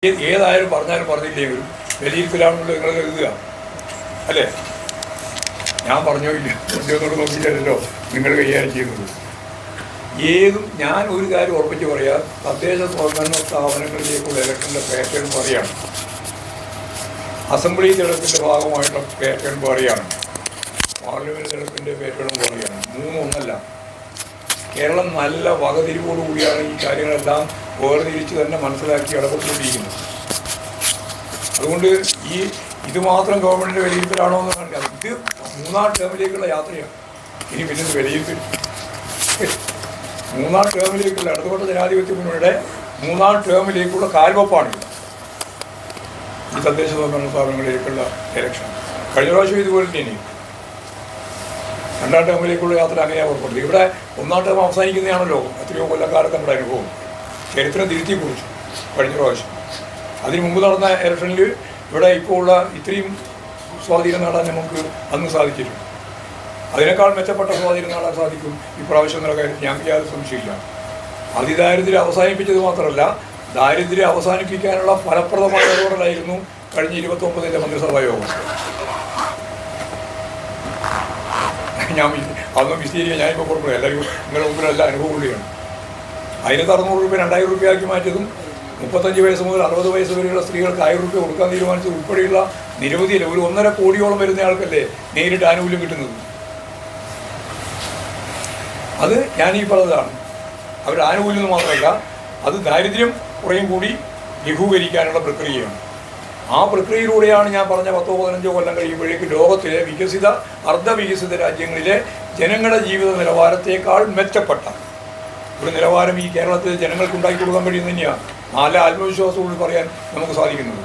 ഏതായാലും പറഞ്ഞാലും പറഞ്ഞില്ലെങ്കിലും വിലയിരുത്തലാണെന്നുള്ളത് നിങ്ങൾ എഴുതുക അല്ലേ? ഞാൻ പറഞ്ഞോ ഇല്ല എന്നോട് നോക്കിയില്ലല്ലോ നിങ്ങൾ കൈകാര്യം ചെയ്യുന്നത്. ഞാൻ ഒരു കാര്യം ഉറപ്പിച്ച് പറയാം, തദ്ദേശ സ്വയംഭരണ സ്ഥാപനങ്ങളിലേക്കുള്ള ഇലക്ഷൻ്റെ പാറ്റേൺ പറയുകയാണ്, അസംബ്ലി തെരഞ്ഞെടുപ്പിൻ്റെ ഭാഗമായിട്ടുള്ള പാറ്റേൺ പറയുകയാണ്, പാർലമെൻറ്റ് തെരഞ്ഞെടുപ്പിൻ്റെ പാറ്റേണും പറയുകയാണ്. മൂന്നൊന്നല്ല. കേരളം നല്ല വകതിരിവോടുകൂടിയാണ് ഈ കാര്യങ്ങളെല്ലാം വേർതിരിച്ച് തന്നെ മനസ്സിലാക്കി ഇടപെട്ടുകൊണ്ടിരിക്കുന്നത്. അതുകൊണ്ട് ഇത് മാത്രം ഗവൺമെൻറ്റിൻ്റെ വിലയിരുത്തലാണോ എന്ന് കാണിക്കാം. ഇത് 3-ാം ടേമിലേക്കുള്ള യാത്രയാണ്. ഇനി പിന്നെ വിലയിരുത്തൽ 3-ാം ടേമിലേക്കുള്ള ഇടതുപക്ഷ ജനാധിപത്യ മുന്നണിയുടെ 3-ാം ടേമിലേക്കുള്ള കാൽവെപ്പാണ് ഈ തദ്ദേശ സ്വയംഭരണ സ്ഥാപനങ്ങളിലേക്കുള്ള ഇലക്ഷൻ. കഴിഞ്ഞ പ്രാവശ്യം ഇതുപോലെ തന്നെ 2-ാം ടേമിലേക്കുള്ള യാത്ര അങ്ങനെയാണ് പുറപ്പെട്ടത്. ഇവിടെ 1-ാം ടേം അവസാനിക്കുന്നതാണല്ലോ എത്രയോ കൊല്ലക്കാലത്ത് നമ്മുടെ അനുഭവം. ചരിത്രം തിരുത്തി കുറിച്ചു കഴിഞ്ഞ പ്രാവശ്യം. അതിന് മുമ്പ് നടന്ന ഇലക്ഷനിൽ ഇവിടെ ഇപ്പോൾ ഉള്ള ഇത്രയും സ്വാധീനം നേടാൻ നമുക്ക് അന്ന് സാധിച്ചിട്ടുണ്ട്. അതിനേക്കാൾ മെച്ചപ്പെട്ട സ്വാധീനം നേടാൻ സാധിക്കും ഇപ്രാവശ്യം എന്നുള്ള കാര്യത്തിൽ ഞാൻ യാതൊരു സംശയമില്ല. അതിദാരിദ്ര്യം അവസാനിപ്പിച്ചത് മാത്രമല്ല, ദാരിദ്ര്യം അവസാനിപ്പിക്കാനുള്ള ഫലപ്രദമായ ഇടപെടലായിരുന്നു കഴിഞ്ഞ 29-ന്റെ മന്ത്രിസഭാ യോഗം. അതൊന്നും വിശദീകരിക്കാൻ ഞാനിപ്പോൾ കൊടുക്കണം, എല്ലാവരും നിങ്ങളുടെ മുമ്പിൽ എല്ലാ അനുഭവം കൂടിയാണ്. 1600 രൂപ 2000 രൂപയാക്കി മാറ്റിയതും 35 വയസ്സ് മുതൽ 60 വയസ്സ് വരെയുള്ള സ്ത്രീകൾക്ക് 1000 രൂപ കൊടുക്കാൻ തീരുമാനിച്ചത് ഉൾപ്പെടെയുള്ള നിരവധിയല്ല, ഒരു 1.5 കോടിയോളം വരുന്ന ആൾക്കല്ലേ നേരിട്ട് ആനുകൂല്യം കിട്ടുന്നത്. അത് ഞാൻ ഈ പറഞ്ഞതാണ്. അവരുടെ ആനുകൂല്യം മാത്രമല്ല, അത് ദാരിദ്ര്യം കുറേയും കൂടി ലഘൂകരിക്കാനുള്ള പ്രക്രിയയാണ്. ആ പ്രക്രിയയിലൂടെയാണ് ഞാൻ പറഞ്ഞ 10-15 കൊല്ലം കഴിയുമ്പോഴേക്ക് ലോകത്തിലെ വികസിത അർദ്ധവികസിത രാജ്യങ്ങളിലെ ജനങ്ങളുടെ ജീവിത നിലവാരത്തേക്കാൾ മെച്ചപ്പെട്ട ഒരു നിലവാരം ഈ കേരളത്തിലെ ജനങ്ങൾക്ക് ഉണ്ടാക്കി കൊടുക്കാൻ കഴിയുന്ന തന്നെയാണ് നല്ല ആത്മവിശ്വാസത്തോട് പറയാൻ നമുക്ക് സാധിക്കുന്നത്.